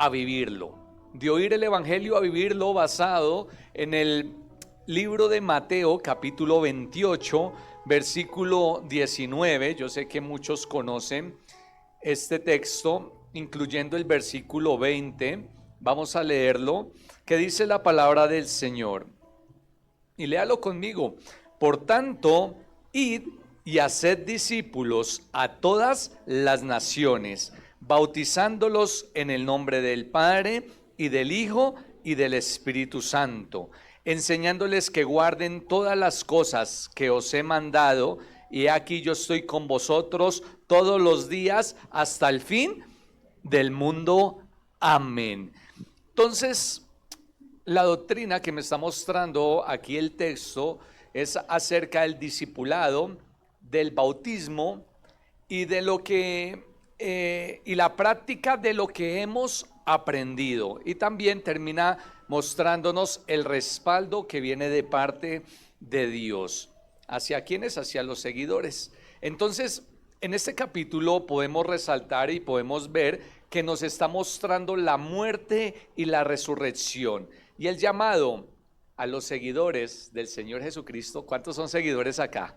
a vivirlo. De oír el Evangelio a vivirlo, basado en el libro de Mateo, capítulo 28, versículo 19. Yo sé que muchos conocen este texto, incluyendo el versículo 20. Vamos a leerlo, que dice la palabra del Señor. Y léalo conmigo. Por tanto, id y haced discípulos a todas las naciones, bautizándolos en el nombre del Padre y del Hijo y del Espíritu Santo, enseñándoles que guarden todas las cosas que os he mandado, y aquí yo estoy con vosotros todos los días hasta el fin del mundo. Amén. Entonces, la doctrina que me está mostrando aquí el texto es acerca del discipulado, del bautismo y de lo que y la práctica de lo que hemos aprendido. Y también termina mostrándonos el respaldo que viene de parte de Dios. ¿Hacia quiénes? Hacia los seguidores. Entonces, en este capítulo podemos resaltar y podemos ver que nos está mostrando la muerte y la resurrección. Y el llamado a los seguidores del Señor Jesucristo. ¿Cuántos son seguidores acá?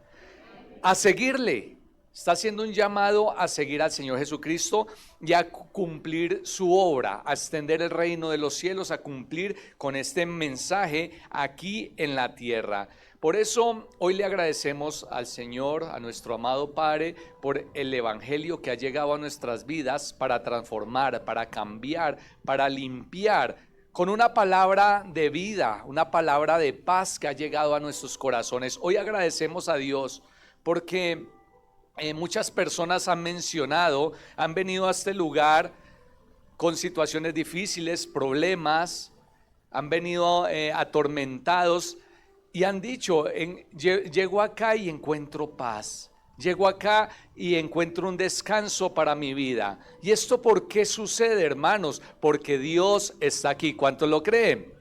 A seguirle. Está haciendo un llamado a seguir al Señor Jesucristo y a cumplir su obra, a extender el reino de los cielos, a cumplir con este mensaje aquí en la tierra. Por eso hoy le agradecemos al Señor, a nuestro amado Padre, por el Evangelio que ha llegado a nuestras vidas para transformar, para cambiar, para limpiar, con una palabra de vida, una palabra de paz que ha llegado a nuestros corazones. Hoy agradecemos a Dios porque muchas personas han mencionado, han venido a este lugar con situaciones difíciles, problemas, han venido atormentados y han dicho, llego acá y encuentro paz. Llego acá y encuentro un descanso para mi vida. ¿Y esto por qué sucede, hermanos? Porque Dios está aquí. ¿Cuántos lo creen?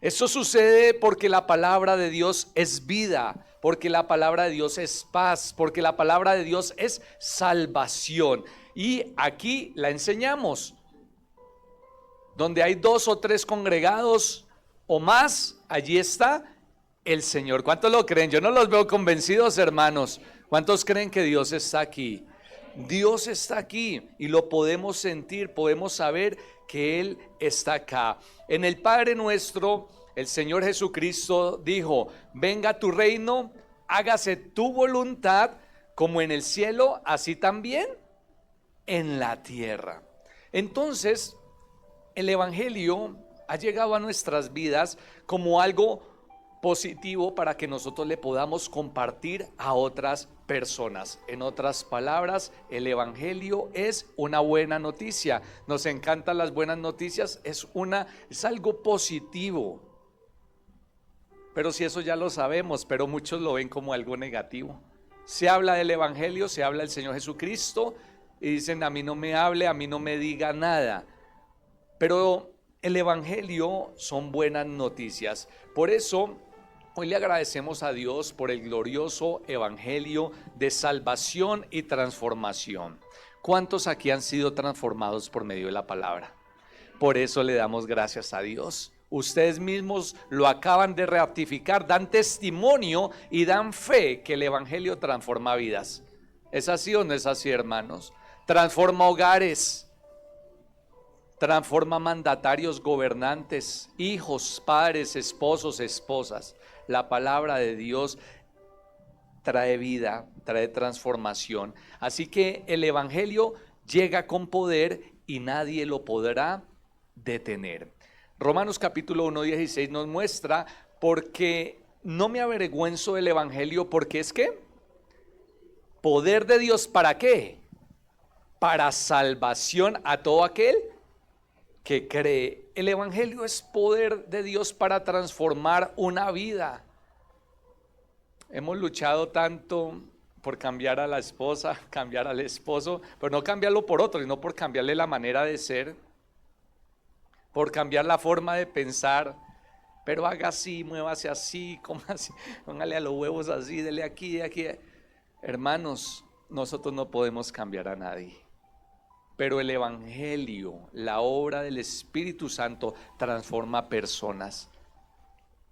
Esto sucede porque la palabra de Dios es vida, porque la palabra de Dios es paz, porque la palabra de Dios es salvación. Y aquí la enseñamos. Donde hay 2 o 3 congregados o más, allí está el Señor. ¿Cuántos lo creen? Yo no los veo convencidos, hermanos. ¿Cuántos creen que Dios está aquí? Dios está aquí y lo podemos sentir, podemos saber que Él está acá. En el Padre Nuestro, el Señor Jesucristo dijo: venga tu reino, hágase tu voluntad, como en el cielo, así también en la tierra. Entonces, el Evangelio ha llegado a nuestras vidas como algo positivo para que nosotros le podamos compartir a otras personas. En otras palabras, el Evangelio es una buena noticia. Nos encantan las buenas noticias, es algo positivo. Pero si eso ya lo sabemos, pero muchos lo ven como algo negativo. Se habla del Evangelio, se habla del Señor Jesucristo y dicen: a mí no me hable, a mí no me diga nada. Pero el Evangelio son buenas noticias. Por eso hoy le agradecemos a Dios por el glorioso Evangelio de salvación y transformación. ¿Cuántos aquí han sido transformados por medio de la palabra? Por eso le damos gracias a Dios. Ustedes mismos lo acaban de ratificar, dan testimonio y dan fe que el Evangelio transforma vidas. ¿Es así o no es así, hermanos? Transforma hogares, transforma mandatarios, gobernantes, hijos, padres, esposos, esposas. La palabra de Dios trae vida, trae transformación. Así que el Evangelio llega con poder y nadie lo podrá detener. Romanos capítulo 1:16 nos muestra: porque no me avergüenzo del Evangelio, porque es que poder de Dios, ¿para qué? Para salvación a todo aquel que cree. El Evangelio es poder de Dios para transformar una vida. Hemos luchado tanto por cambiar a la esposa, cambiar al esposo, pero no cambiarlo por otro, sino por cambiarle la manera de ser, por cambiar la forma de pensar. Pero haga así, muévase así, coma así, póngale a los huevos así, dele aquí, de aquí. Hermanos, nosotros no podemos cambiar a nadie. pero el Evangelio, la obra del Espíritu Santo, transforma personas.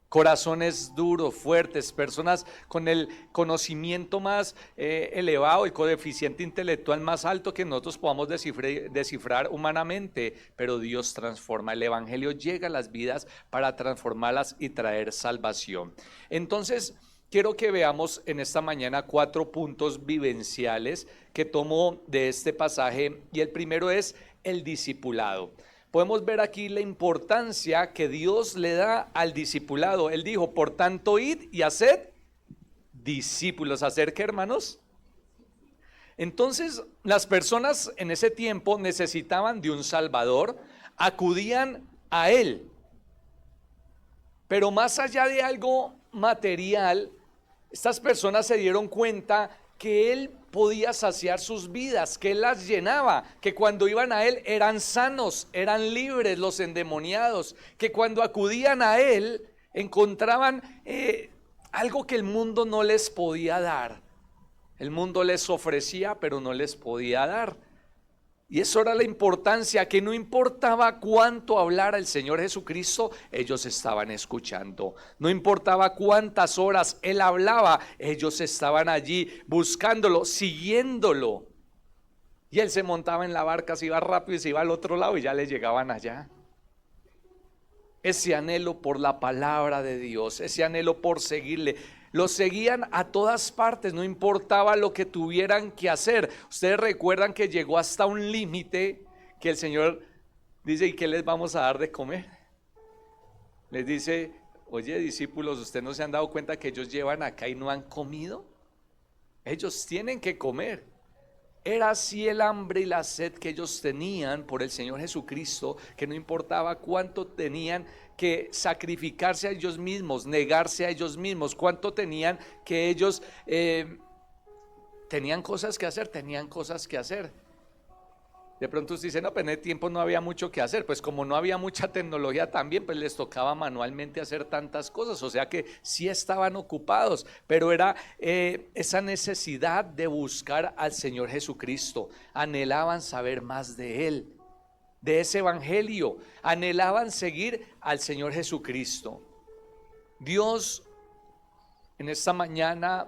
Corazones duros, fuertes, personas con el conocimiento más elevado, el coeficiente intelectual más alto que nosotros podamos descifrar humanamente, pero Dios transforma. El Evangelio llega a las vidas para transformarlas y traer salvación. Entonces, quiero que veamos en esta mañana 4 puntos vivenciales que tomo de este pasaje, y el primero es el discipulado. Podemos ver aquí la importancia que Dios le da al discipulado. Él dijo, por tanto, id y haced discípulos. ¿Hacer qué, hermanos? Entonces, las personas en ese tiempo necesitaban de un Salvador, acudían a Él. Pero más allá de algo material, estas personas se dieron cuenta que Él podía saciar sus vidas, que Él las llenaba, que cuando iban a Él eran sanos, eran libres los endemoniados, que cuando acudían a Él encontraban algo que el mundo no les podía dar. El mundo les ofrecía, pero no les podía dar. Y eso era la importancia, que no importaba cuánto hablara el Señor Jesucristo, ellos estaban escuchando. No importaba cuántas horas Él hablaba, ellos estaban allí buscándolo, siguiéndolo. Y Él se montaba en la barca, se iba rápido y se iba al otro lado y ya le llegaban allá. Ese anhelo por la palabra de Dios, ese anhelo por seguirle. Los seguían a todas partes, no importaba lo que tuvieran que hacer. Ustedes recuerdan que llegó hasta un límite que el Señor dice, ¿y qué les vamos a dar de comer? Les dice, oye, discípulos, ¿ustedes no se han dado cuenta que ellos llevan acá y no han comido? Ellos tienen que comer. Era así el hambre y la sed que ellos tenían por el Señor Jesucristo, que no importaba cuánto tenían que sacrificarse a ellos mismos, negarse a ellos mismos, cuánto tenían que ellos tenían cosas que hacer. De pronto usted dice, no, pues en ese tiempo no había mucho que hacer. Pues como no había mucha tecnología también, pues les tocaba manualmente hacer tantas cosas. O sea que sí estaban ocupados, pero era esa necesidad de buscar al Señor Jesucristo. Anhelaban saber más de Él, de ese evangelio. Anhelaban seguir al Señor Jesucristo. Dios en esta mañana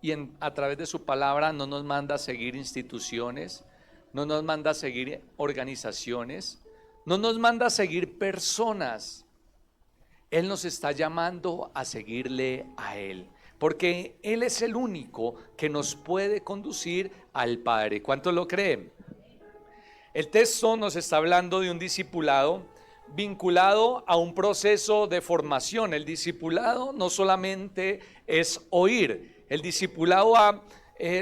y a través de su palabra no nos manda a seguir instituciones, no nos manda a seguir organizaciones, no nos manda a seguir personas. Él nos está llamando a seguirle a Él, porque Él es el único que nos puede conducir al Padre. ¿Cuántos lo creen? El texto nos está hablando de un discipulado vinculado a un proceso de formación. El discipulado no solamente es oír, el discipulado ha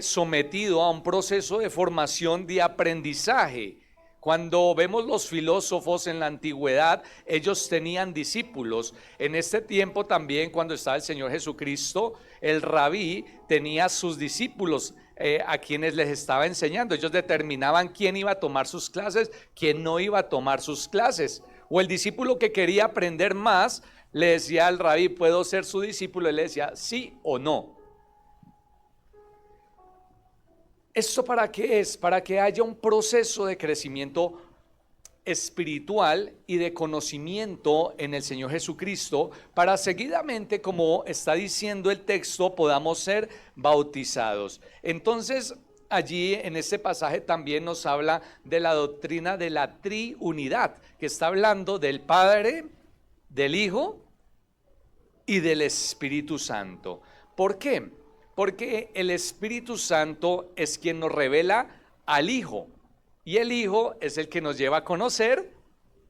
sometido a un proceso de formación, de aprendizaje. Cuando vemos los filósofos en la antigüedad, ellos tenían discípulos. En este tiempo también, cuando estaba el Señor Jesucristo, el rabí tenía sus discípulos a quienes les estaba enseñando. Ellos determinaban quién iba a tomar sus clases, quién no iba a tomar sus clases. O el discípulo que quería aprender más, le decía al rabí, ¿puedo ser su discípulo? Él le decía, sí o no. ¿Esto para qué es? Para que haya un proceso de crecimiento espiritual y de conocimiento en el Señor Jesucristo, para seguidamente, como está diciendo el texto, podamos ser bautizados. Entonces, allí en este pasaje también nos habla de la doctrina de la triunidad, que está hablando del Padre, del Hijo y del Espíritu Santo. ¿Por qué? Porque el Espíritu Santo es quien nos revela al Hijo, y el Hijo es el que nos lleva a conocer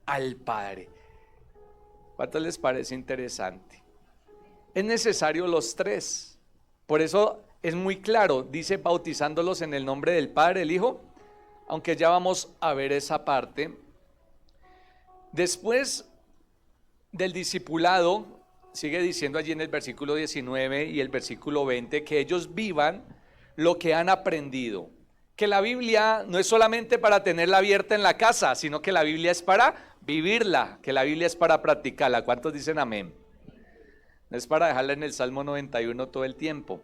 al Padre. ¿Cuánto les parece interesante? Es necesario los tres. Por eso es muy claro, dice bautizándolos en el nombre del Padre, del Hijo, aunque ya vamos a ver esa parte. Después del discipulado, sigue diciendo allí en el versículo 19 y el versículo 20, que ellos vivan lo que han aprendido. Que la Biblia no es solamente para tenerla abierta en la casa, sino que la Biblia es para vivirla, que la Biblia es para practicarla. ¿Cuántos dicen amén? No es para dejarla en el Salmo 91 todo el tiempo.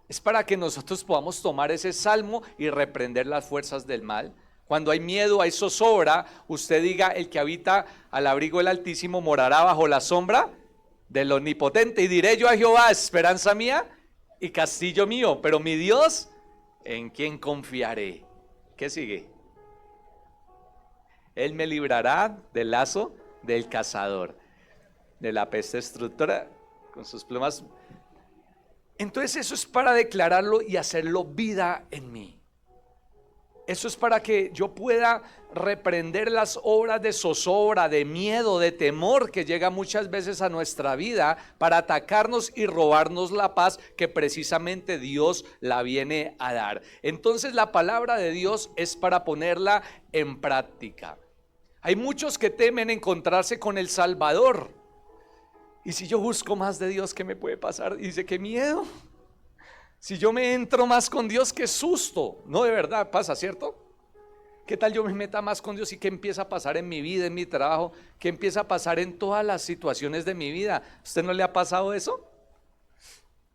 Es para que nosotros podamos tomar ese salmo y reprender las fuerzas del mal, Cuando hay miedo, hay zozobra, usted diga: el que habita al abrigo del Altísimo morará bajo la sombra del Omnipotente. Y diré yo a Jehová: esperanza mía y castillo mío. Pero mi Dios, ¿en quién confiaré? ¿Qué sigue? Él me librará del lazo del cazador, de la peste destructora con sus plumas. Entonces eso es para declararlo y hacerlo vida en mí. Eso es para que yo pueda reprender las obras de zozobra, de miedo, de temor que llega muchas veces a nuestra vida para atacarnos y robarnos la paz que precisamente Dios la viene a dar. Entonces la palabra de Dios es para ponerla en práctica. Hay muchos que temen encontrarse con el Salvador. Y si yo busco más de Dios, ¿qué me puede pasar? Y dice: qué miedo. Si yo me entro más con Dios, qué susto. No, de verdad pasa, ¿cierto? ¿Qué tal yo me meta más con Dios y qué empieza a pasar en mi vida, en mi trabajo? ¿Qué empieza a pasar en todas las situaciones de mi vida? ¿Usted no le ha pasado eso?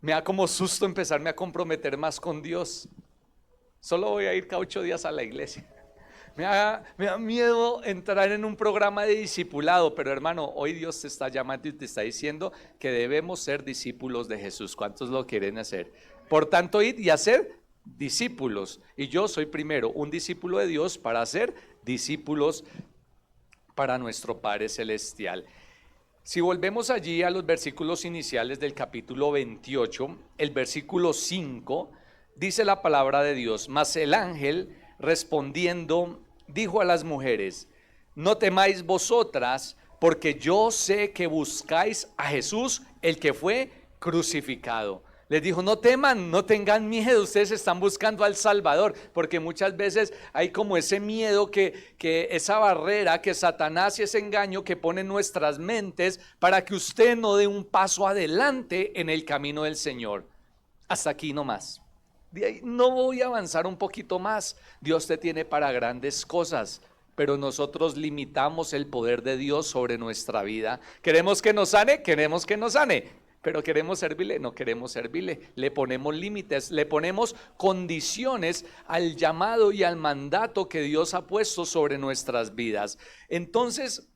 Me da como susto empezarme a comprometer más con Dios. Solo voy a ir cada 8 días a la iglesia. Me da miedo entrar en un programa de discipulado, pero hermano, hoy Dios te está llamando y te está diciendo que debemos ser discípulos de Jesús. ¿Cuántos lo quieren hacer? Por tanto, id y hacer discípulos. Y yo soy primero un discípulo de Dios para hacer discípulos para nuestro Padre Celestial. Si volvemos allí a los versículos iniciales del capítulo 28, el versículo 5, dice la palabra de Dios: mas el ángel respondiendo dijo a las mujeres: no temáis vosotras, porque yo sé que buscáis a Jesús, el que fue crucificado. Les dijo: no teman, no tengan miedo, ustedes están buscando al Salvador. Porque muchas veces hay como ese miedo, que esa barrera, que Satanás y ese engaño que pone en nuestras mentes para que usted no dé un paso adelante en el camino del Señor. Hasta aquí nomás. De ahí no voy a avanzar un poquito más. Dios te tiene para grandes cosas, pero nosotros limitamos el poder de Dios sobre nuestra vida. ¿Queremos que nos sane? Queremos que nos sane. Pero queremos servirle, no queremos servirle. Le ponemos límites, le ponemos condiciones al llamado y al mandato que Dios ha puesto sobre nuestras vidas. Entonces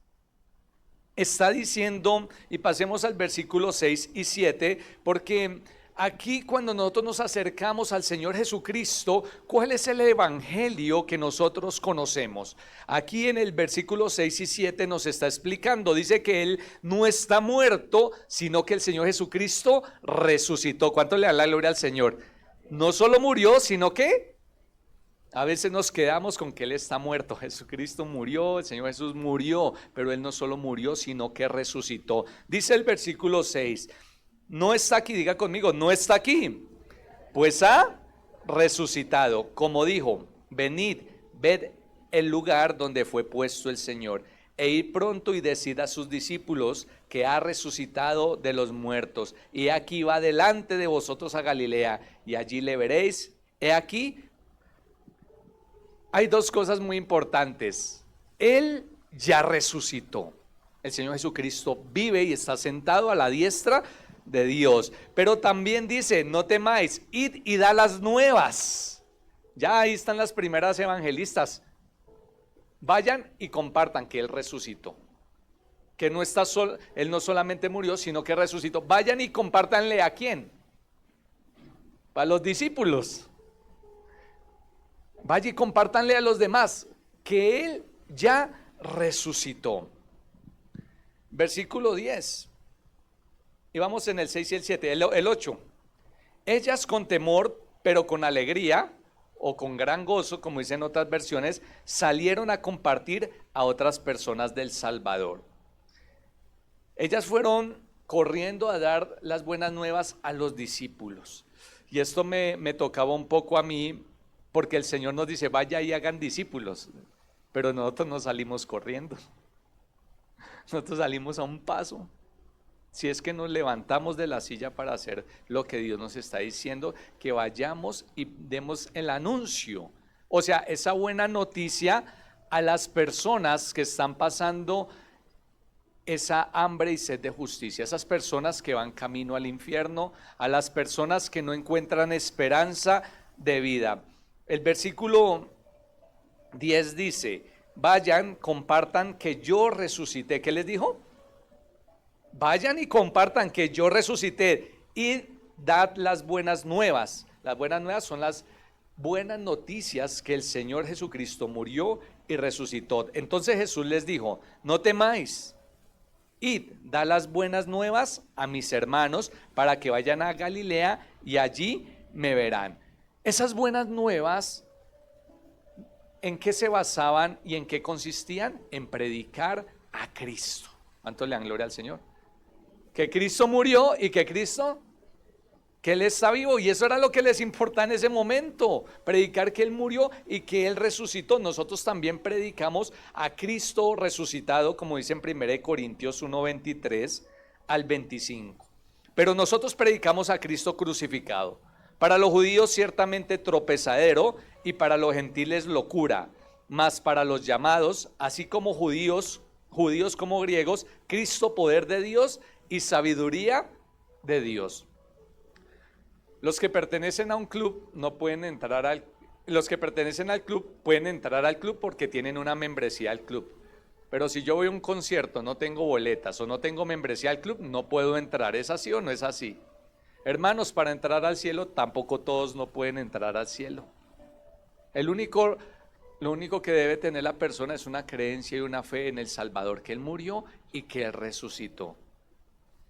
está diciendo, y pasemos al versículo 6 y 7, porque aquí cuando nosotros nos acercamos al Señor Jesucristo, ¿cuál es el evangelio que nosotros conocemos? Aquí en el versículo 6 y 7 nos está explicando, dice que Él no está muerto, sino que el Señor Jesucristo resucitó. ¿Cuánto le dan la gloria al Señor? No solo murió, sino que a veces nos quedamos con que Él está muerto. Jesucristo murió, el Señor Jesús murió, pero Él no solo murió, sino que resucitó. Dice el versículo 6, no está aquí, diga conmigo, no está aquí, pues ha resucitado, como dijo: venid, ved el lugar donde fue puesto el Señor, e id pronto y decid a sus discípulos que ha resucitado de los muertos, y aquí va delante de vosotros a Galilea, y allí le veréis. He aquí, hay dos cosas muy importantes. Él ya resucitó. El Señor Jesucristo vive y está sentado a la diestra de Dios, pero también dice: no temáis, id y da las nuevas. Ya ahí están las primeras evangelistas. Vayan y compartan que Él resucitó, que no está solo, Él no solamente murió, sino que resucitó. Vayan y compártanle ¿a quién? Para los discípulos. Vayan y compártanle a los demás que Él ya resucitó. Versículo 10. Y vamos en el 6 y el 7, el 8. Ellas con temor, pero con alegría, o con gran gozo, como dicen otras versiones, salieron a compartir a otras personas del Salvador. Ellas fueron corriendo a dar las buenas nuevas a los discípulos. Y esto me tocaba un poco a mí, porque el Señor nos dice: vaya y hagan discípulos. Pero nosotros no salimos corriendo. Nosotros salimos a un paso. Si es que nos levantamos de la silla para hacer lo que Dios nos está diciendo, que vayamos y demos el anuncio, o sea, esa buena noticia a las personas que están pasando esa hambre y sed de justicia, esas personas que van camino al infierno, a las personas que no encuentran esperanza de vida. El versículo 10 dice, vayan, compartan que yo resucité. ¿Qué les dijo? Vayan y compartan que yo resucité y dad las buenas nuevas. Las buenas nuevas son las buenas noticias que el Señor Jesucristo murió y resucitó. Entonces Jesús les dijo, no temáis, id, da las buenas nuevas a mis hermanos para que vayan a Galilea y allí me verán. Esas buenas nuevas, ¿en qué se basaban y en qué consistían? En predicar a Cristo. ¿Cuánto le dan gloria al Señor? Que Cristo murió y que Él está vivo, y eso era lo que les importaba en ese momento, predicar que Él murió y que Él resucitó. Nosotros también predicamos a Cristo resucitado, como dice en 1 Corintios 1, 23 al 25. Pero nosotros predicamos a Cristo crucificado. Para los judíos ciertamente tropezadero y para los gentiles locura, mas para los llamados, así como judíos como griegos, Cristo poder de Dios y sabiduría de Dios. Los que pertenecen a un club no pueden entrar al los que pertenecen al club pueden entrar al club porque tienen una membresía al club. Pero si yo voy a un concierto, no tengo boletas o no tengo membresía al club, no puedo entrar. ¿Es así o no es así? Hermanos, para entrar al cielo, tampoco todos no pueden entrar al cielo. Lo único que debe tener la persona es una creencia y una fe en el Salvador, que Él murió y que Él resucitó.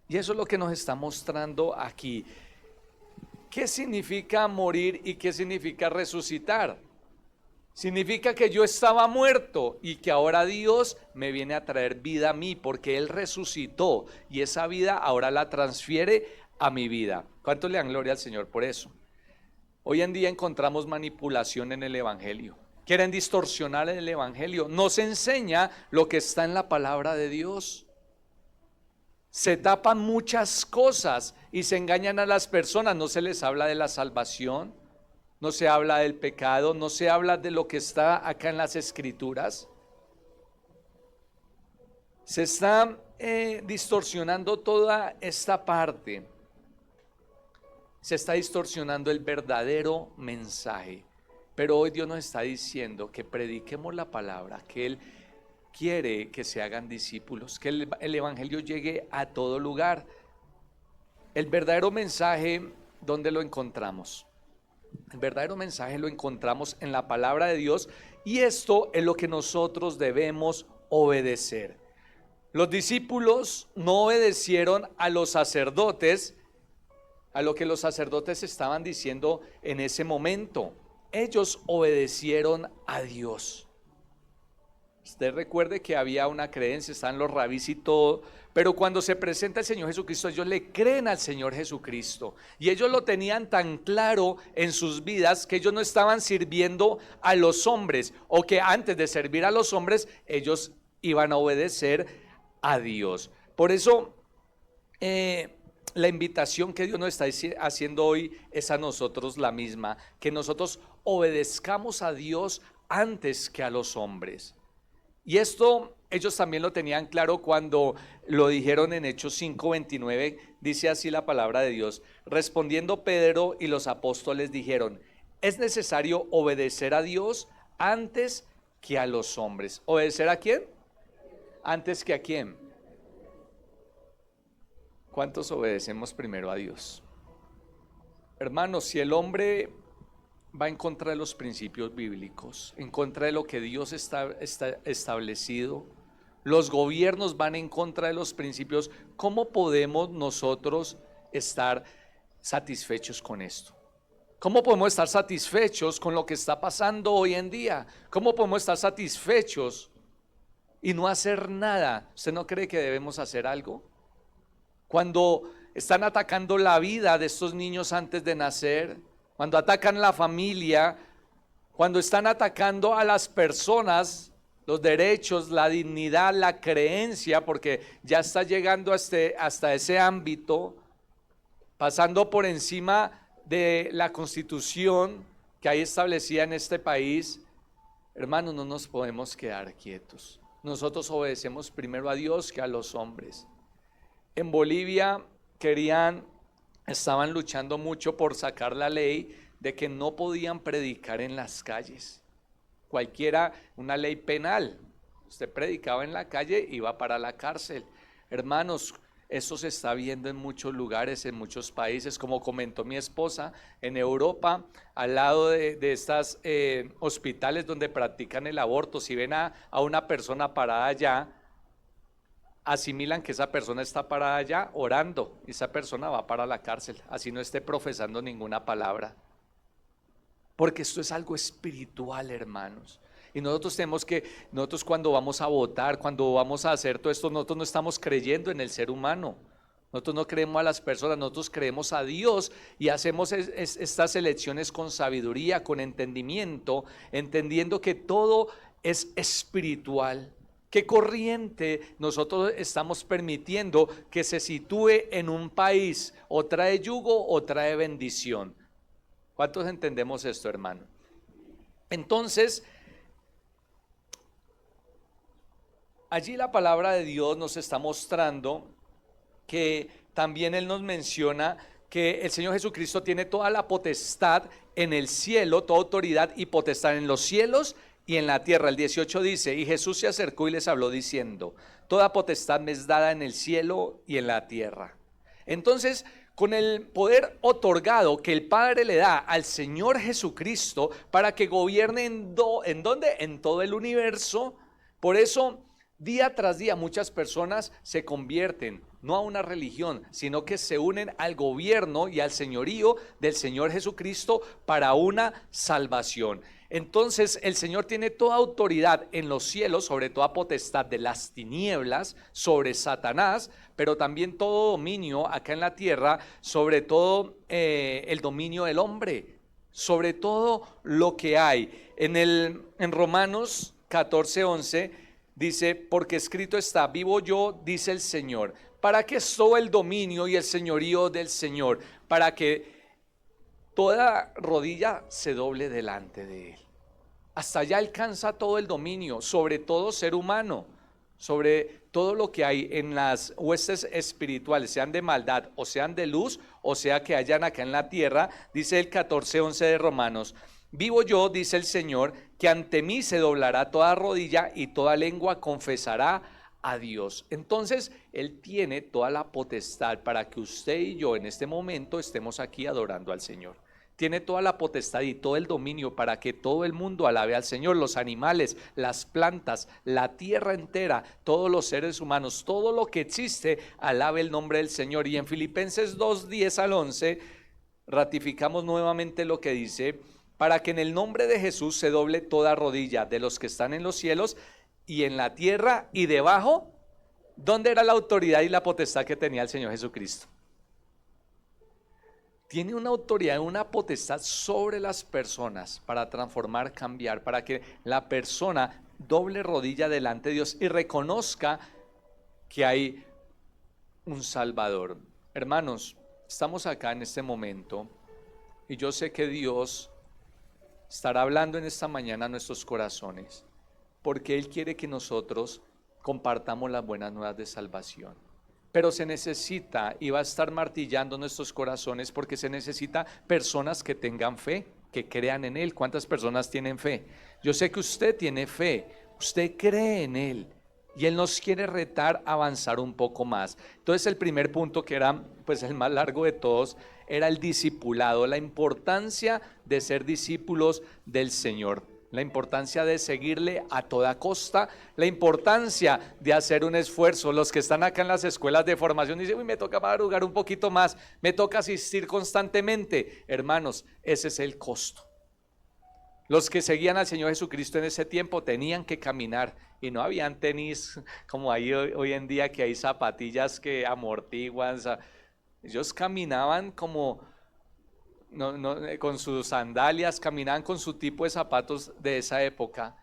Y eso es lo que nos está mostrando aquí. ¿Qué significa morir y qué significa resucitar? Significa que yo estaba muerto y que ahora Dios me viene a traer vida a mí porque Él resucitó y esa vida ahora la transfiere a mi vida. ¿Cuánto le dan gloria al Señor por eso? Hoy en día encontramos manipulación en el Evangelio. Quieren distorsionar el Evangelio. No se enseña lo que está en la palabra de Dios. Se tapan muchas cosas y se engañan a las personas. No se les habla de la salvación, no se habla del pecado, no se habla de lo que está acá en las Escrituras. Se está distorsionando toda esta parte. Se está distorsionando el verdadero mensaje. Pero hoy Dios nos está diciendo que prediquemos la palabra, que Él quiere que se hagan discípulos, que el Evangelio llegue a todo lugar. El verdadero mensaje, ¿dónde lo encontramos? El verdadero mensaje lo encontramos en la palabra de Dios y esto es lo que nosotros debemos obedecer. Los discípulos no obedecieron a los sacerdotes, a lo que los sacerdotes estaban diciendo en ese momento. Ellos obedecieron a Dios. Usted recuerde que había una creencia, están los rabís y todo, pero cuando se presenta el Señor Jesucristo, ellos le creen al Señor Jesucristo y ellos lo tenían tan claro en sus vidas que ellos no estaban sirviendo a los hombres, o que antes de servir a los hombres ellos iban a obedecer a Dios. Por eso la invitación que Dios nos está haciendo hoy es a nosotros la misma, que nosotros obedezcamos a Dios antes que a los hombres. Y esto ellos también lo tenían claro cuando lo dijeron en Hechos 5:29, dice así la palabra de Dios. Respondiendo Pedro y los apóstoles dijeron, es necesario obedecer a Dios antes que a los hombres. ¿Obedecer a quién? Antes que a quién. ¿Cuántos obedecemos primero a Dios? Hermanos, si el hombre va en contra de los principios bíblicos, en contra de lo que Dios está establecido, los gobiernos van en contra de los principios, ¿cómo podemos nosotros estar satisfechos con esto? ¿Cómo podemos estar satisfechos con lo que está pasando hoy en día? ¿Cómo podemos estar satisfechos y no hacer nada? ¿Usted no cree que debemos hacer algo? Cuando están atacando la vida de estos niños antes de nacer, cuando atacan la familia, cuando están atacando a las personas, los derechos, la dignidad, la creencia, porque ya está llegando hasta ese ámbito, pasando por encima de la constitución que hay establecida en este país. Hermanos, no nos podemos quedar quietos. Nosotros obedecemos primero a Dios que a los hombres. En Bolivia estaban luchando mucho por sacar la ley de que no podían predicar en las calles. cualquiera, una ley penal. Usted predicaba en la calle, iba para la cárcel. Hermanos, eso se está viendo en muchos lugares, en muchos países, como comentó mi esposa, en Europa, al lado de estas hospitales donde practican el aborto, si ven a una persona parada allá, asimilan que esa persona está parada allá orando, y esa persona va para la cárcel, así no esté profesando ninguna palabra. Porque esto es algo espiritual, hermanos. Y nosotros cuando vamos a votar, cuando vamos a hacer todo esto, nosotros no estamos creyendo en el ser humano. Nosotros no creemos a las personas, nosotros creemos a Dios y hacemos estas elecciones con sabiduría, con entendimiento, entendiendo que todo es espiritual. ¿Qué corriente nosotros estamos permitiendo que se sitúe en un país? ¿O trae yugo o trae bendición? ¿Cuántos entendemos esto, hermano? Entonces, allí la palabra de Dios nos está mostrando que también Él nos menciona que el Señor Jesucristo tiene toda la potestad en el cielo, toda autoridad y potestad en los cielos y en la tierra. El 18 dice, y Jesús se acercó y les habló diciendo, toda potestad me es dada en el cielo y en la tierra. Entonces, con el poder otorgado que el Padre le da al Señor Jesucristo para que gobierne ¿en dónde? En todo el universo. Por eso, día tras día muchas personas se convierten no a una religión, sino que se unen al gobierno y al señorío del Señor Jesucristo para una salvación. Entonces el Señor tiene toda autoridad en los cielos, sobre toda potestad de las tinieblas, sobre Satanás, pero también todo dominio acá en la tierra, sobre todo el dominio del hombre, sobre todo lo que hay. En Romanos 14:11 dice, porque escrito está, vivo yo, dice el Señor. ¿Para qué es todo el dominio y el señorío del Señor? Para que toda rodilla se doble delante de Él. Hasta allá alcanza todo el dominio sobre todo ser humano, sobre todo lo que hay en las huestes espirituales, sean de maldad o sean de luz, o sea que hayan acá en la tierra. Dice el 14:11 de Romanos, vivo yo, dice el Señor, que ante mí se doblará toda rodilla y toda lengua confesará a Dios. Entonces Él tiene toda la potestad para que usted y yo en este momento estemos aquí adorando al Señor. Tiene toda la potestad y todo el dominio para que todo el mundo alabe al Señor, los animales, las plantas, la tierra entera, todos los seres humanos, todo lo que existe, alabe el nombre del Señor. Y en Filipenses 2:10-11 ratificamos nuevamente lo que dice, para que en el nombre de Jesús se doble toda rodilla de los que están en los cielos y en la tierra y debajo. ¿Dónde era la autoridad y la potestad que tenía el Señor Jesucristo? Tiene una autoridad, una potestad sobre las personas para transformar, cambiar, para que la persona doble rodilla delante de Dios y reconozca que hay un Salvador. Hermanos, estamos acá en este momento y yo sé que Dios estará hablando en esta mañana a nuestros corazones, porque Él quiere que nosotros compartamos las buenas nuevas de salvación. Pero se necesita, y va a estar martillando nuestros corazones, porque se necesita personas que tengan fe, que crean en Él. ¿Cuántas personas tienen fe? Yo sé que usted tiene fe, usted cree en Él, y Él nos quiere retar a avanzar un poco más. Entonces el primer punto, que era pues el más largo de todos, era el discipulado, la importancia de ser discípulos del Señor. La importancia de seguirle a toda costa, la importancia de hacer un esfuerzo. Los que están acá en las escuelas de formación dicen, uy, me toca madrugar un poquito más, me toca asistir constantemente. Hermanos, ese es el costo. Los que seguían al Señor Jesucristo en ese tiempo tenían que caminar y no habían tenis como hay hoy en día, que hay zapatillas que amortiguan. Ellos caminaban como... con sus sandalias, caminaban con su tipo de zapatos de esa época.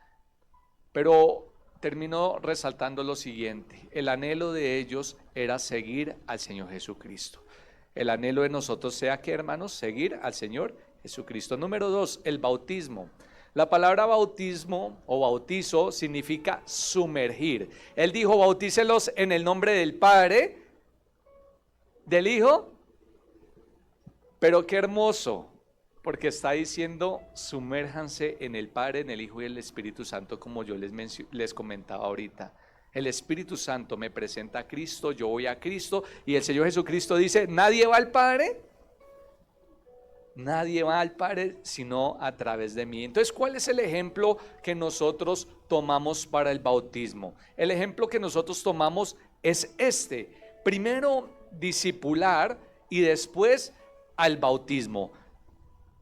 Pero terminó resaltando lo siguiente: el anhelo de ellos era seguir al Señor Jesucristo. El anhelo de nosotros sea que, hermanos, seguir al Señor Jesucristo. Número 2, el bautismo. La palabra bautismo o bautizo significa sumergir. Él dijo, bautícelos en el nombre del Padre, del Hijo. Pero qué hermoso, Porque está diciendo, sumérjanse en el Padre, en el Hijo y el Espíritu Santo, como yo les comentaba ahorita. El Espíritu Santo me presenta a Cristo, yo voy a Cristo, y el Señor Jesucristo dice, nadie va al Padre. Nadie va al Padre sino a través de mí. Entonces, ¿cuál es el ejemplo que nosotros tomamos para el bautismo? El ejemplo que nosotros tomamos es este. Primero, discipular y después al bautismo.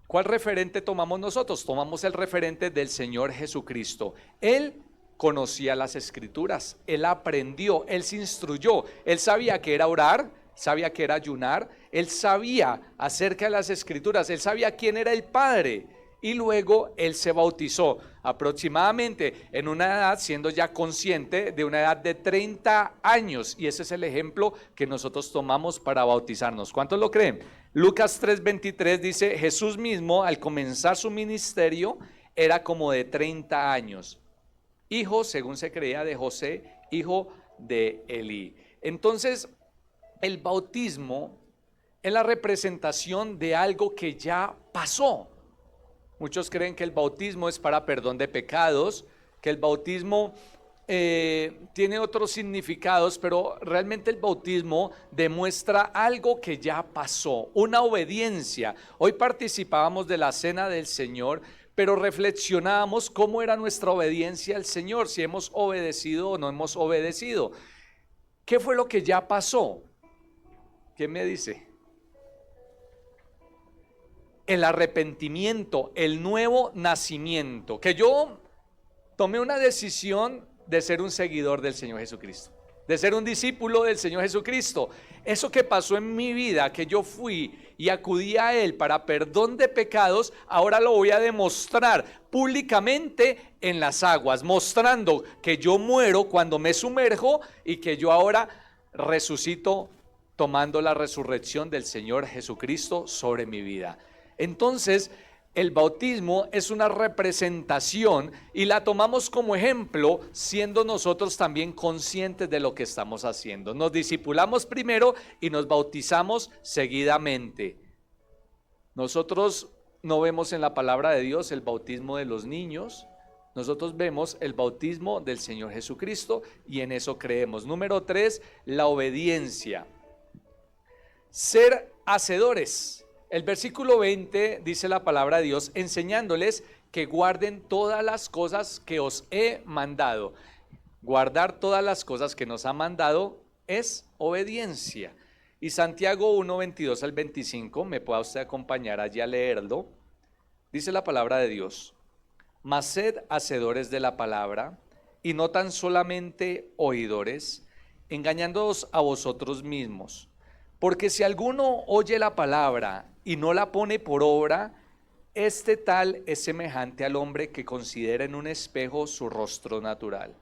¿Cuál referente tomamos nosotros? Tomamos el referente del Señor Jesucristo. Él conocía las Escrituras, Él aprendió, Él se instruyó, Él sabía que era orar, sabía que era ayunar, Él sabía acerca de las Escrituras, Él sabía quién era el Padre. Y luego Él se bautizó aproximadamente en una edad, siendo ya consciente de una edad de 30 años. Y ese es el ejemplo que nosotros tomamos para bautizarnos. ¿Cuántos lo creen? Lucas 3:23 dice, Jesús mismo al comenzar su ministerio era como de 30 años. Hijo, según se creía, de José, hijo de Elí. Entonces, el bautismo es la representación de algo que ya pasó. Muchos creen que el bautismo es para perdón de pecados, que el bautismo tiene otros significados, pero realmente el bautismo demuestra algo que ya pasó, una obediencia. Hoy participábamos de la cena del Señor, pero reflexionábamos cómo era nuestra obediencia al Señor, si hemos obedecido o no hemos obedecido. ¿Qué fue lo que ya pasó? ¿Qué me dice? El arrepentimiento, el nuevo nacimiento, que yo tomé una decisión de ser un seguidor del Señor Jesucristo, de ser un discípulo del Señor Jesucristo. Eso que pasó en mi vida, que yo fui y acudí a Él para perdón de pecados, ahora lo voy a demostrar públicamente en las aguas, mostrando que yo muero cuando me sumerjo y que yo ahora resucito tomando la resurrección del Señor Jesucristo sobre mi vida. Entonces, el bautismo es una representación y la tomamos como ejemplo, siendo nosotros también conscientes de lo que estamos haciendo. Nos discipulamos primero y nos bautizamos seguidamente. Nosotros no vemos en la palabra de Dios el bautismo de los niños, nosotros vemos el bautismo del Señor Jesucristo y en eso creemos. Número 3, la obediencia. Ser hacedores. El versículo 20 dice la palabra de Dios, enseñándoles que guarden todas las cosas que os he mandado. Guardar todas las cosas que nos ha mandado es obediencia. Y Santiago 1, 22 al 25, me pueda usted acompañar allí a leerlo. Dice la palabra de Dios, mas sed hacedores de la palabra y no tan solamente oidores, engañándoos a vosotros mismos. Porque si alguno oye la palabra y no la pone por obra, este tal es semejante al hombre que considera en un espejo su rostro natural.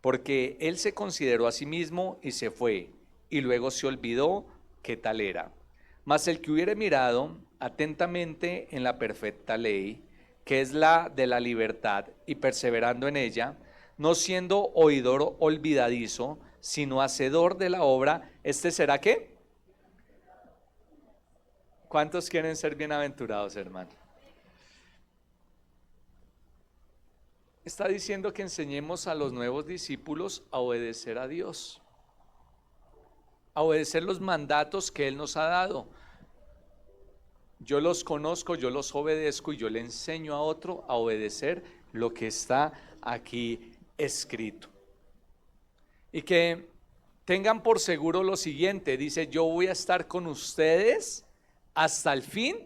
Porque él se consideró a sí mismo y se fue, y luego se olvidó qué tal era. Mas el que hubiere mirado atentamente en la perfecta ley, que es la de la libertad, y perseverando en ella, no siendo oidor olvidadizo, sino hacedor de la obra, este será ¿qué? ¿Cuántos quieren ser bienaventurados, hermano? Está diciendo que enseñemos a los nuevos discípulos a obedecer a Dios, a obedecer los mandatos que Él nos ha dado. Yo los conozco, yo los obedezco y yo le enseño a otro a obedecer lo que está aquí escrito. Y que tengan por seguro lo siguiente, dice, yo voy a estar con ustedes hasta el fin.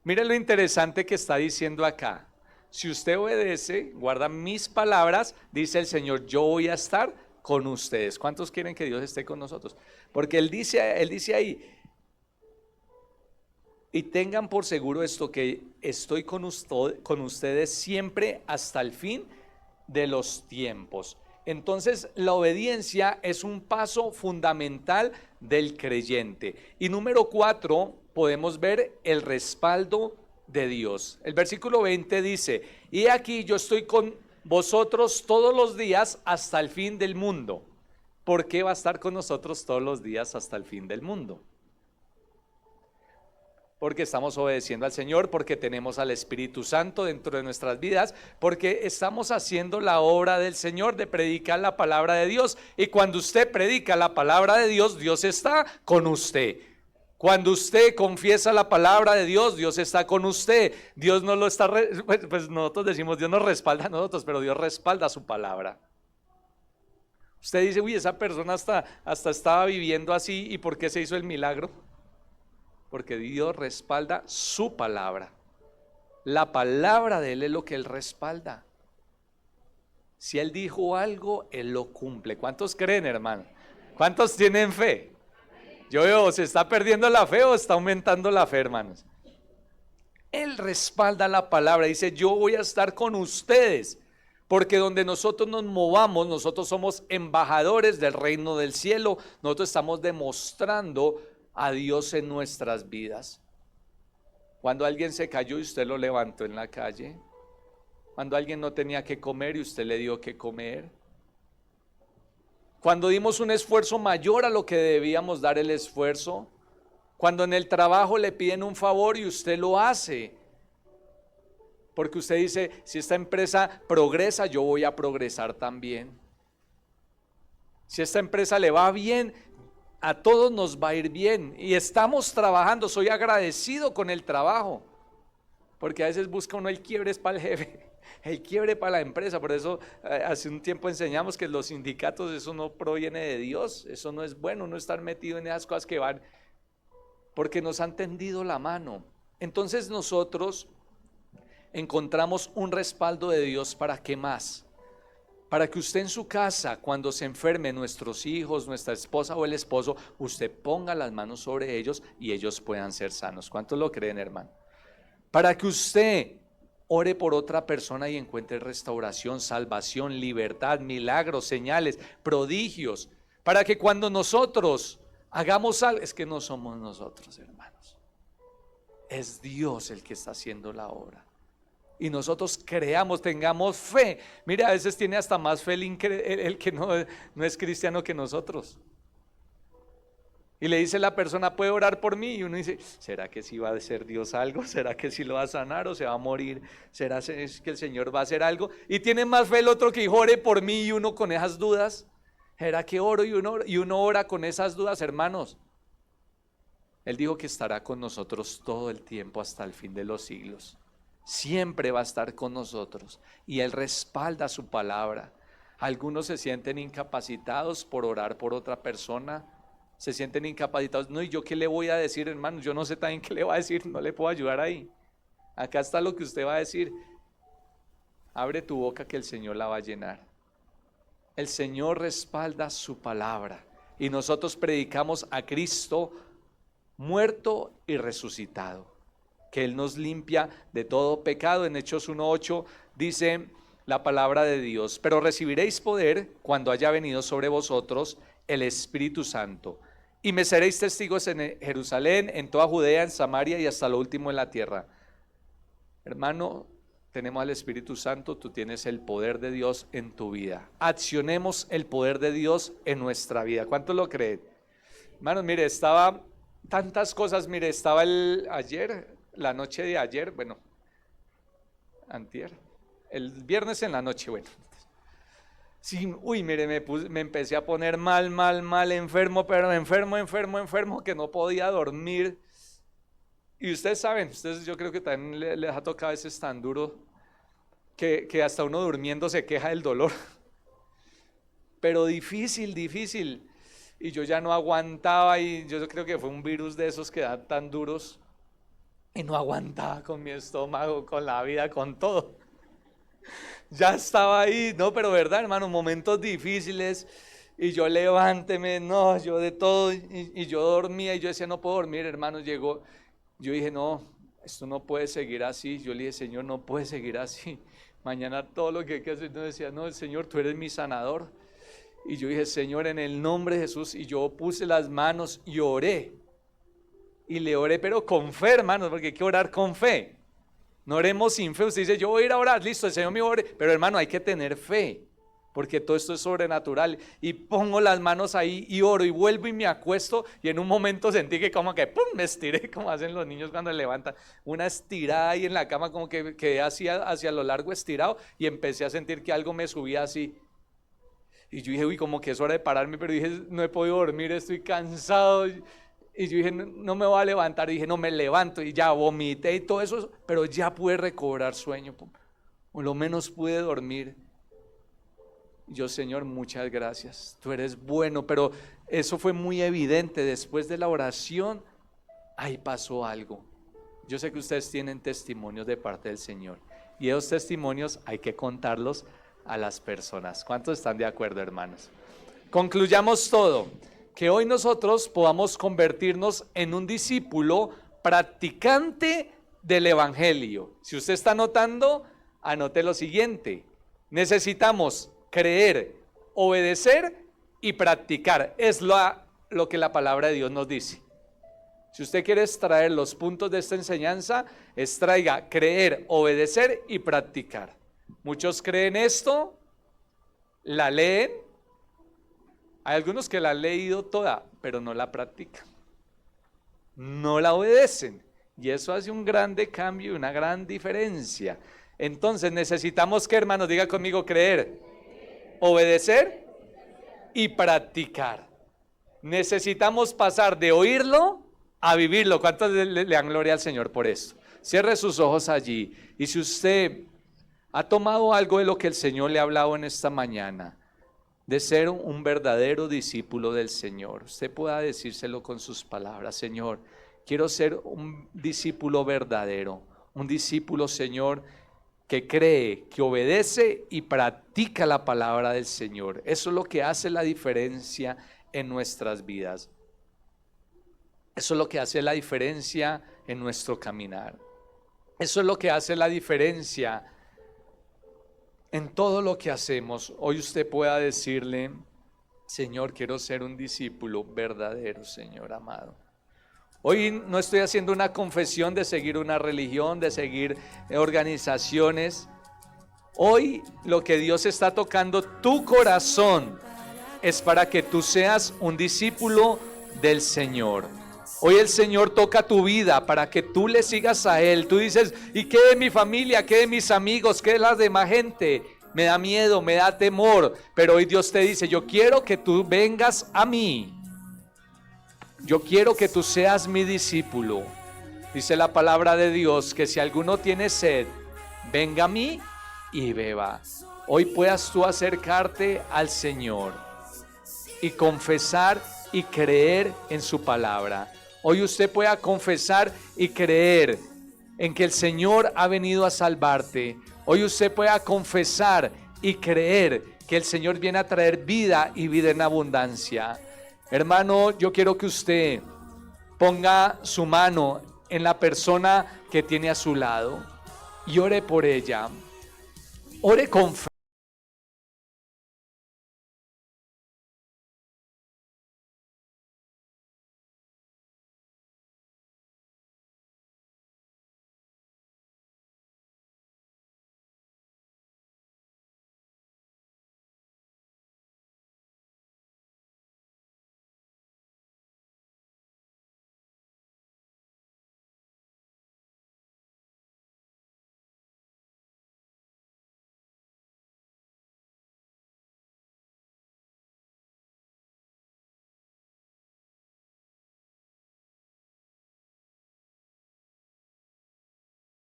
Miren lo interesante que está diciendo acá. Si usted obedece, guarda mis palabras, dice el Señor, yo voy a estar con ustedes. ¿Cuántos quieren que Dios esté con nosotros? Porque Él dice ahí, y tengan por seguro esto, que estoy con ustedes siempre hasta el fin de los tiempos. Entonces, la obediencia es un paso fundamental del creyente. Y número 4, podemos ver el respaldo de Dios. El versículo 20 dice, y aquí yo estoy con vosotros todos los días hasta el fin del mundo. ¿Por qué va a estar con nosotros todos los días hasta el fin del mundo? porque estamos obedeciendo al Señor, porque tenemos al Espíritu Santo dentro de nuestras vidas, porque estamos haciendo la obra del Señor de predicar la palabra de Dios. Y cuando usted predica la palabra de Dios, Dios está con usted. Cuando usted confiesa la palabra de Dios, Dios está con usted. Dios no lo está, pues nosotros decimos Dios nos respalda a nosotros, pero Dios respalda su palabra. Usted dice, uy, esa persona hasta estaba viviendo así, ¿y por qué se hizo el milagro? Porque Dios respalda su palabra. La palabra de Él es lo que Él respalda. Si Él dijo algo, Él lo cumple. ¿Cuántos creen, hermano? ¿Cuántos tienen fe? Yo veo, ¿se está perdiendo la fe o está aumentando la fe, hermanos? Él respalda la palabra, dice, yo voy a estar con ustedes. Porque donde nosotros nos movamos, nosotros somos embajadores del reino del cielo. Nosotros estamos demostrando a Dios en nuestras vidas. Cuando alguien se cayó y usted lo levantó en la calle. Cuando alguien no tenía que comer y usted le dio que comer. Cuando dimos un esfuerzo mayor a lo que debíamos dar el esfuerzo. Cuando en el trabajo le piden un favor y usted lo hace. Porque usted dice, si esta empresa progresa, yo voy a progresar también. Si esta empresa le va bien, a todos nos va a ir bien. Y estamos trabajando, soy agradecido con el trabajo. Porque a veces busca uno el quiebre es para el jefe, el quiebre para la empresa. Por eso hace un tiempo enseñamos que los sindicatos, eso no proviene de Dios. Eso no es bueno, no estar metido en esas cosas que van, porque nos han tendido la mano. Entonces nosotros encontramos un respaldo de Dios. ¿Para qué más? Para que usted en su casa, cuando se enferme nuestros hijos, nuestra esposa o el esposo, usted ponga las manos sobre ellos y ellos puedan ser sanos. ¿Cuántos lo creen, hermano? Para que usted ore por otra persona y encuentre restauración, salvación, libertad, milagros, señales, prodigios. Para que cuando nosotros hagamos algo, es que no somos nosotros, hermanos. Es Dios el que está haciendo la obra. Y nosotros creamos, tengamos fe. Mire, a veces tiene hasta más fe el que no es cristiano que nosotros. Y le dice la persona, ¿puede orar por mí? Y uno dice, ¿será que sí va a hacer Dios algo? ¿Será que sí lo va a sanar o se va a morir? ¿Será que el Señor va a hacer algo? Y tiene más fe el otro que dijo, ore por mí, y uno con esas dudas. ¿Será que oro? Y uno ora con esas dudas, hermanos. Él dijo que estará con nosotros todo el tiempo hasta el fin de los siglos. Siempre va a estar con nosotros y Él respalda su palabra. Algunos se sienten incapacitados por orar por otra persona, se sienten incapacitados. No, ¿y yo qué le voy a decir, hermano? Yo no sé también qué le va a decir, no le puedo ayudar ahí. Acá está lo que usted va a decir. Abre tu boca que el Señor la va a llenar. El Señor respalda su palabra y nosotros predicamos a Cristo muerto y resucitado, que Él nos limpia de todo pecado. En Hechos 1:8 dice la palabra de Dios, pero recibiréis poder cuando haya venido sobre vosotros el Espíritu Santo, y me seréis testigos en Jerusalén, en toda Judea, en Samaria y hasta lo último en la tierra. Hermano, tenemos al Espíritu Santo, tú tienes el poder de Dios en tu vida. Accionemos el poder de Dios en nuestra vida. ¿Cuántos lo creen? Hermanos, mire, estaba tantas cosas, mire, estaba la noche de ayer, bueno, antier, el viernes en la noche, bueno. Sí, uy, mire, me empecé a poner mal, enfermo, pero enfermo, que no podía dormir. Y ustedes saben, yo creo que también les ha tocado a veces tan duro que hasta uno durmiendo se queja del dolor. Pero difícil. Y yo ya no aguantaba, y yo creo que fue un virus de esos que dan tan duros. Y no aguantaba con mi estómago, con la vida, con todo. Ya estaba ahí, no, pero verdad, hermano, momentos difíciles. Y yo levánteme, no, yo de todo. Y yo dormía y yo decía, no puedo dormir, hermano. Yo dije, no, esto no puede seguir así. Yo le dije, Señor, no puede seguir así. Mañana todo lo que hay que hacer. Yo decía, no, Señor, tú eres mi sanador. Y yo dije, Señor, en el nombre de Jesús. Y yo puse las manos y oré. Y le oré, pero con fe, hermanos, porque hay que orar con fe. No oremos sin fe. Usted dice, yo voy a ir a orar, listo, el Señor me ore. Pero hermano, hay que tener fe. porque todo esto es sobrenatural. Y pongo las manos ahí y oro y vuelvo y me acuesto y en un momento sentí que como que ¡pum! Me estiré, como hacen los niños cuando levantan. Una estirada ahí en la cama, como que quedé hacia lo largo estirado y empecé a sentir que algo me subía así. Y yo dije, uy, como que es hora de pararme, pero dije, no he podido dormir, estoy cansado. Y yo dije, no me voy a levantar. Y dije, no, me levanto y ya vomité y todo eso, pero ya pude recobrar sueño, o lo menos pude dormir. Yo, Señor, muchas gracias, tú eres bueno, pero eso fue muy evidente después de la oración. Ahí pasó algo. Yo sé que ustedes tienen testimonios de parte del Señor y esos testimonios hay que contarlos a las personas. ¿Cuántos están de acuerdo, hermanos? Concluyamos todo, que hoy nosotros podamos convertirnos en un discípulo practicante del Evangelio. Si usted está anotando, anote lo siguiente: necesitamos creer, obedecer y practicar. Es lo que la palabra de Dios nos dice. Si usted quiere extraer los puntos de esta enseñanza, extraiga creer, obedecer y practicar. Muchos creen esto, la leen. Hay algunos que la han leído toda, pero no la practican. No la obedecen. Y eso hace un grande cambio y una gran diferencia. Entonces necesitamos que, hermanos, diga conmigo, creer, obedecer y practicar. Necesitamos pasar de oírlo a vivirlo. ¿Cuántos le dan gloria al Señor por esto? Cierre sus ojos allí. Y si usted ha tomado algo de lo que el Señor le ha hablado en esta mañana, de ser un verdadero discípulo del Señor, usted pueda decírselo con sus palabras: Señor, quiero ser un discípulo verdadero, un discípulo, Señor, que cree, que obedece y practica la palabra del Señor. Eso es lo que hace la diferencia en nuestras vidas. Eso es lo que hace la diferencia en nuestro caminar. Eso es lo que hace la diferencia en todo lo que hacemos. Hoy usted pueda decirle: Señor, quiero ser un discípulo verdadero, Señor amado. Hoy no estoy haciendo una confesión de seguir una religión, de seguir organizaciones. Hoy lo que Dios está tocando tu corazón es para que tú seas un discípulo del Señor. Hoy el Señor toca tu vida para que tú le sigas a Él. Tú dices: ¿y qué de mi familia? ¿Qué de mis amigos? ¿Qué de la demás gente? Me da miedo, me da temor. Pero hoy Dios te dice: yo quiero que tú vengas a mí. Yo quiero que tú seas mi discípulo. Dice la palabra de Dios que si alguno tiene sed, venga a mí y beba. Hoy puedas tú acercarte al Señor y confesar y creer en su palabra. Hoy usted pueda confesar y creer en que el Señor ha venido a salvarte. Hoy usted pueda confesar y creer que el Señor viene a traer vida y vida en abundancia. Hermano, yo quiero que usted ponga su mano en la persona que tiene a su lado y ore por ella. Ore con fe.